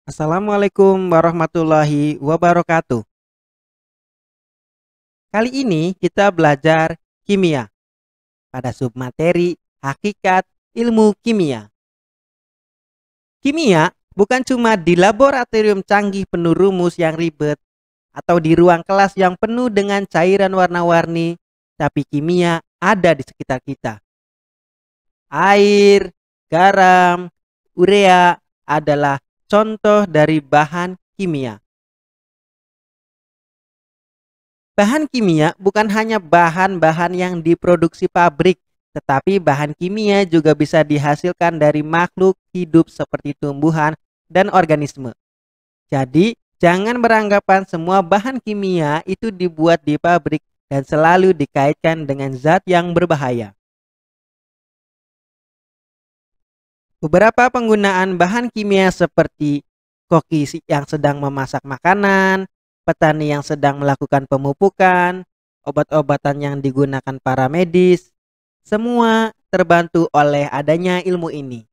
Assalamualaikum warahmatullahi wabarakatuh. Kali ini kita belajar kimia pada submateri hakikat ilmu kimia. Kimia bukan cuma di laboratorium canggih penuh rumus yang ribet atau di ruang kelas yang penuh dengan cairan warna-warni, tapi kimia ada di sekitar kita. Air, garam, urea adalah contoh dari bahan kimia. Bahan kimia bukan hanya bahan-bahan yang diproduksi pabrik, tetapi bahan kimia juga bisa dihasilkan dari makhluk hidup seperti tumbuhan dan organisme. Jadi, jangan beranggapan semua bahan kimia itu dibuat di pabrik dan selalu dikaitkan dengan zat yang berbahaya. Beberapa penggunaan bahan kimia seperti koki yang sedang memasak makanan, petani yang sedang melakukan pemupukan, obat-obatan yang digunakan para medis, semua terbantu oleh adanya ilmu ini.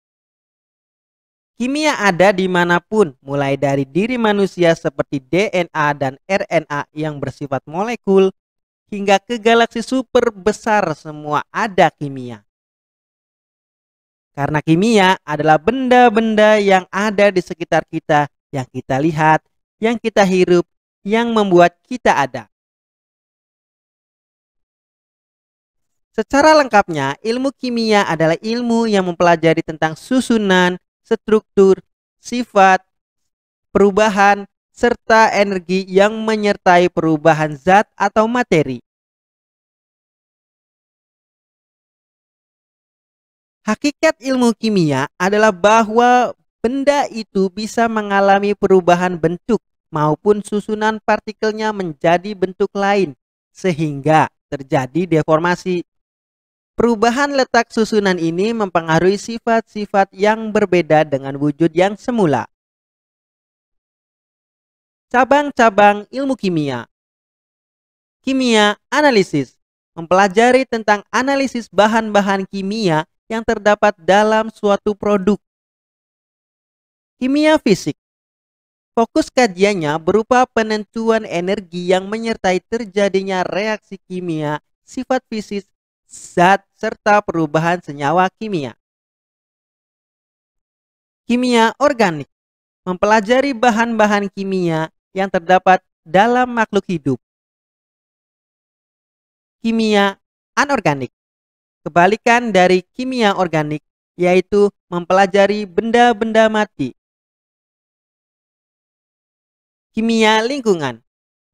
Kimia ada dimanapun, mulai dari diri manusia seperti DNA dan RNA yang bersifat molekul, hingga ke galaksi super besar semua ada kimia. Karena kimia adalah benda-benda yang ada di sekitar kita, yang kita lihat, yang kita hirup, yang membuat kita ada. Secara lengkapnya, ilmu kimia adalah ilmu yang mempelajari tentang susunan, struktur, sifat, perubahan, serta energi yang menyertai perubahan zat atau materi. Hakikat ilmu kimia adalah bahwa benda itu bisa mengalami perubahan bentuk maupun susunan partikelnya menjadi bentuk lain sehingga terjadi deformasi. Perubahan letak susunan ini mempengaruhi sifat-sifat yang berbeda dengan wujud yang semula. Cabang-cabang ilmu kimia. Kimia analisis mempelajari tentang analisis bahan-bahan kimia yang terdapat dalam suatu produk. Kimia fisik. Fokus kajiannya berupa penentuan energi yang menyertai terjadinya reaksi kimia, sifat fisik, zat, serta perubahan senyawa kimia. Kimia organik mempelajari bahan-bahan kimia yang terdapat dalam makhluk hidup. Kimia anorganik, kebalikan dari kimia organik, yaitu mempelajari benda-benda mati. Kimia lingkungan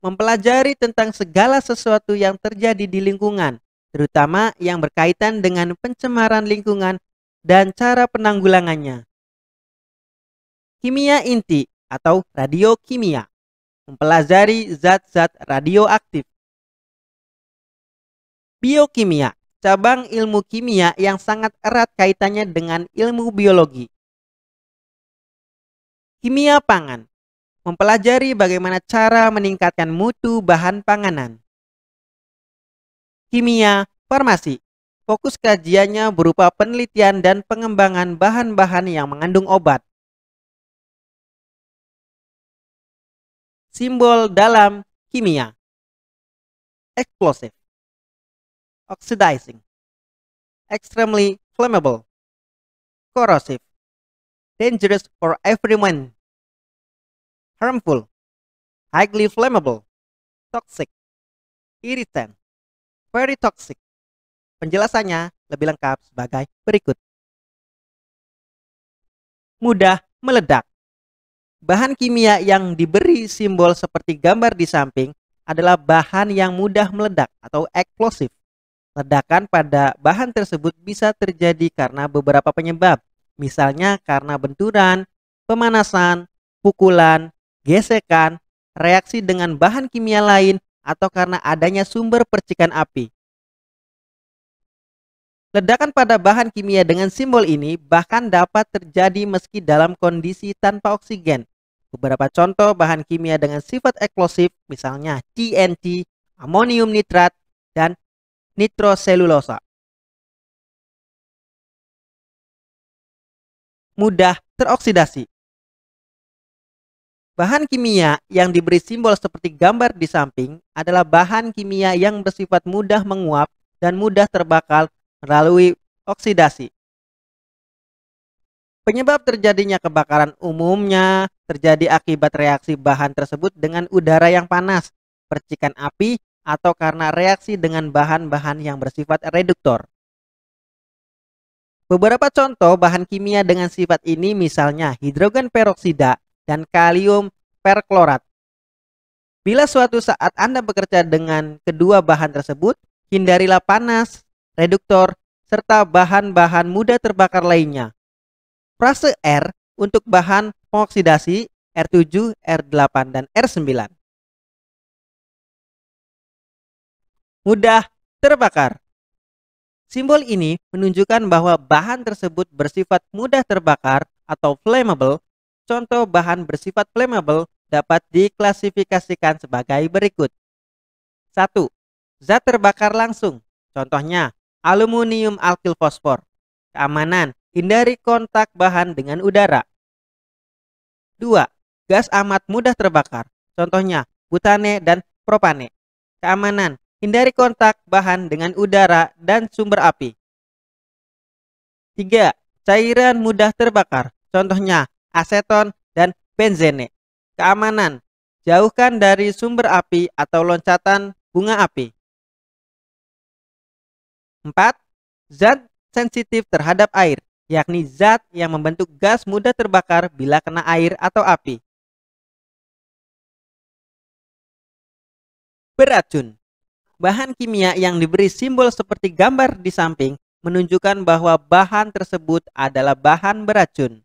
mempelajari tentang segala sesuatu yang terjadi di lingkungan, terutama yang berkaitan dengan pencemaran lingkungan dan cara penanggulangannya. Kimia inti atau radiokimia mempelajari zat-zat radioaktif. Biokimia, cabang ilmu kimia yang sangat erat kaitannya dengan ilmu biologi. Kimia pangan mempelajari bagaimana cara meningkatkan mutu bahan panganan. Kimia farmasi, fokus kajiannya berupa penelitian dan pengembangan bahan-bahan yang mengandung obat. Simbol dalam kimia: explosive, oxidizing, extremely flammable, corrosive, dangerous for everyone, harmful, highly flammable, toxic, irritant, very toxic. Penjelasannya lebih lengkap sebagai berikut. Mudah meledak. Bahan kimia yang diberi simbol seperti gambar di samping adalah bahan yang mudah meledak atau eksplosif. Ledakan pada bahan tersebut bisa terjadi karena beberapa penyebab, misalnya karena benturan, pemanasan, pukulan, gesekan, reaksi dengan bahan kimia lain, atau karena adanya sumber percikan api. Ledakan pada bahan kimia dengan simbol ini bahkan dapat terjadi meski dalam kondisi tanpa oksigen. Beberapa contoh bahan kimia dengan sifat eksplosif misalnya TNT, amonium nitrat, dan nitroselulosa. Mudah teroksidasi. Bahan kimia yang diberi simbol seperti gambar di samping adalah bahan kimia yang bersifat mudah menguap dan mudah terbakar melalui oksidasi. Penyebab terjadinya kebakaran umumnya terjadi akibat reaksi bahan tersebut dengan udara yang panas, percikan api, atau karena reaksi dengan bahan-bahan yang bersifat reduktor. Beberapa contoh bahan kimia dengan sifat ini misalnya hidrogen peroksida dan kalium perklorat. Bila suatu saat Anda bekerja dengan kedua bahan tersebut, hindarilah panas, reduktor, serta bahan-bahan mudah terbakar lainnya. Frase R untuk bahan pengoksidasi R7, R8, dan R9. Mudah terbakar. Simbol ini menunjukkan bahwa bahan tersebut bersifat mudah terbakar atau flammable. Contoh bahan bersifat flammable dapat diklasifikasikan sebagai berikut. 1. Zat terbakar langsung. Contohnya aluminium alkil fosfor. Keamanan, hindari kontak bahan dengan udara. 2. Gas amat mudah terbakar. Contohnya butane dan propane. Keamanan, hindari kontak bahan dengan udara dan sumber api. 3. Cairan mudah terbakar. Contohnya aseton dan benzene. Keamanan, jauhkan dari sumber api atau loncatan bunga api. 4. Zat sensitif terhadap air, yakni zat yang membentuk gas mudah terbakar bila kena air atau api. Beracun. Bahan kimia yang diberi simbol seperti gambar di samping menunjukkan bahwa bahan tersebut adalah bahan beracun.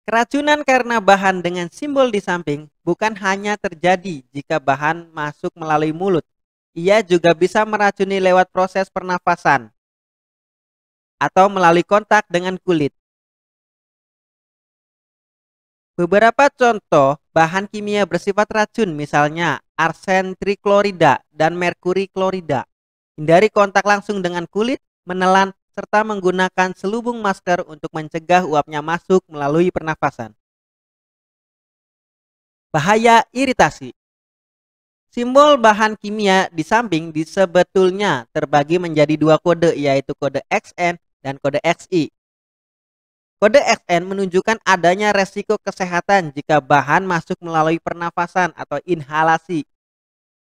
Keracunan karena bahan dengan simbol di samping bukan hanya terjadi jika bahan masuk melalui mulut. Ia juga bisa meracuni lewat proses pernafasan atau melalui kontak dengan kulit. Beberapa contoh bahan kimia bersifat racun misalnya arsen triklorida dan merkuri klorida. Hindari kontak langsung dengan kulit, menelan, serta menggunakan selubung masker untuk mencegah uapnya masuk melalui pernafasan. Bahaya iritasi. Simbol bahan kimia di samping sebetulnya terbagi menjadi dua kode, yaitu kode XN dan kode XI. Kode XN menunjukkan adanya resiko kesehatan jika bahan masuk melalui pernafasan atau inhalasi,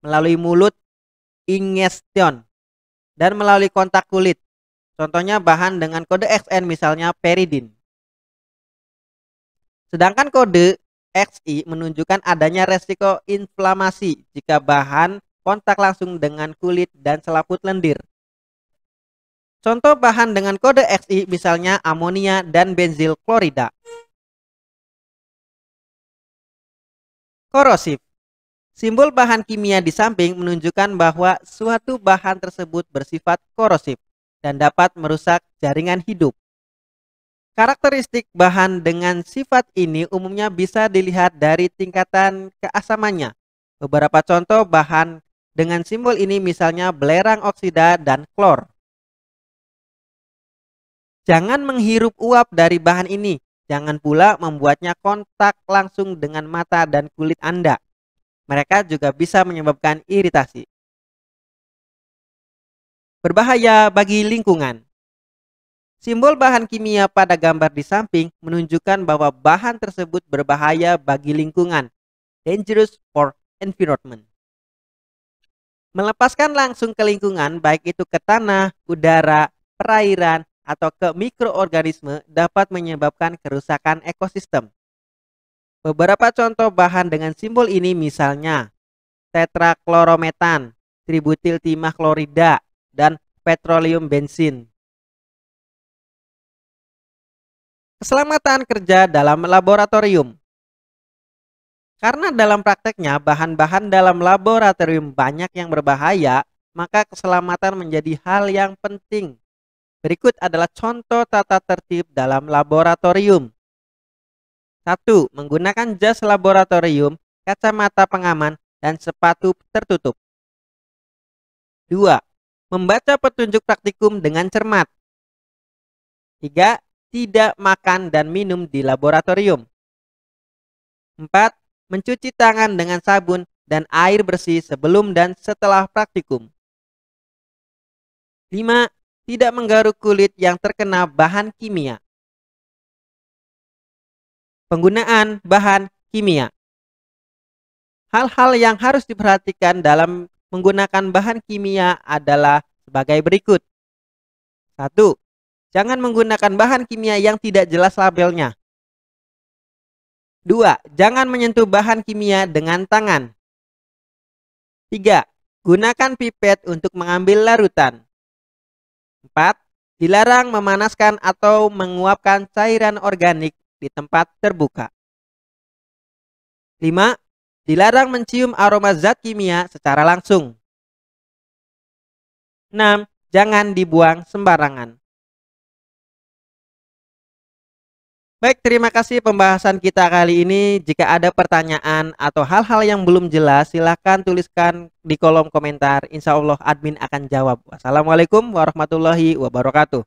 melalui mulut, ingestion, dan melalui kontak kulit. Contohnya bahan dengan kode XN misalnya peridin. Sedangkan kode XI menunjukkan adanya resiko inflamasi jika bahan kontak langsung dengan kulit dan selaput lendir. Contoh bahan dengan kode XI misalnya amonia dan benzil klorida. Korosif. Simbol bahan kimia di samping menunjukkan bahwa suatu bahan tersebut bersifat korosif dan dapat merusak jaringan hidup. Karakteristik bahan dengan sifat ini umumnya bisa dilihat dari tingkatan keasamannya. Beberapa contoh bahan dengan simbol ini misalnya belerang oksida dan klor. Jangan menghirup uap dari bahan ini. Jangan pula membuatnya kontak langsung dengan mata dan kulit Anda. Mereka juga bisa menyebabkan iritasi. Berbahaya bagi lingkungan. Simbol bahan kimia pada gambar di samping menunjukkan bahwa bahan tersebut berbahaya bagi lingkungan. Dangerous for environment. Melepaskan langsung ke lingkungan, baik itu ke tanah, udara, perairan, atau ke mikroorganisme dapat menyebabkan kerusakan ekosistem. Beberapa contoh bahan dengan simbol ini misalnya tetraklorometan, tributil timah klorida, dan petroleum bensin. Keselamatan kerja dalam laboratorium. Karena dalam prakteknya bahan-bahan dalam laboratorium banyak yang berbahaya, maka keselamatan menjadi hal yang penting. Berikut adalah contoh tata tertib dalam laboratorium. 1. Menggunakan jas laboratorium, kacamata pengaman, dan sepatu tertutup. 2. Membaca petunjuk praktikum dengan cermat. 3. Tidak makan dan minum di laboratorium. 4. Mencuci tangan dengan sabun dan air bersih sebelum dan setelah praktikum. 5. Tidak menggaruk kulit yang terkena bahan kimia. Penggunaan bahan kimia. Hal-hal yang harus diperhatikan dalam menggunakan bahan kimia adalah sebagai berikut. 1. Jangan menggunakan bahan kimia yang tidak jelas labelnya. 2. Jangan menyentuh bahan kimia dengan tangan. 3. Gunakan pipet untuk mengambil larutan. 4. Dilarang memanaskan atau menguapkan cairan organik di tempat terbuka. 5. Dilarang mencium aroma zat kimia secara langsung. 6. Jangan dibuang sembarangan. Baik, terima kasih pembahasan kita kali ini. Jika ada pertanyaan atau hal-hal yang belum jelas, silakan tuliskan di kolom komentar. Insya Allah admin akan jawab. Wassalamualaikum warahmatullahi wabarakatuh.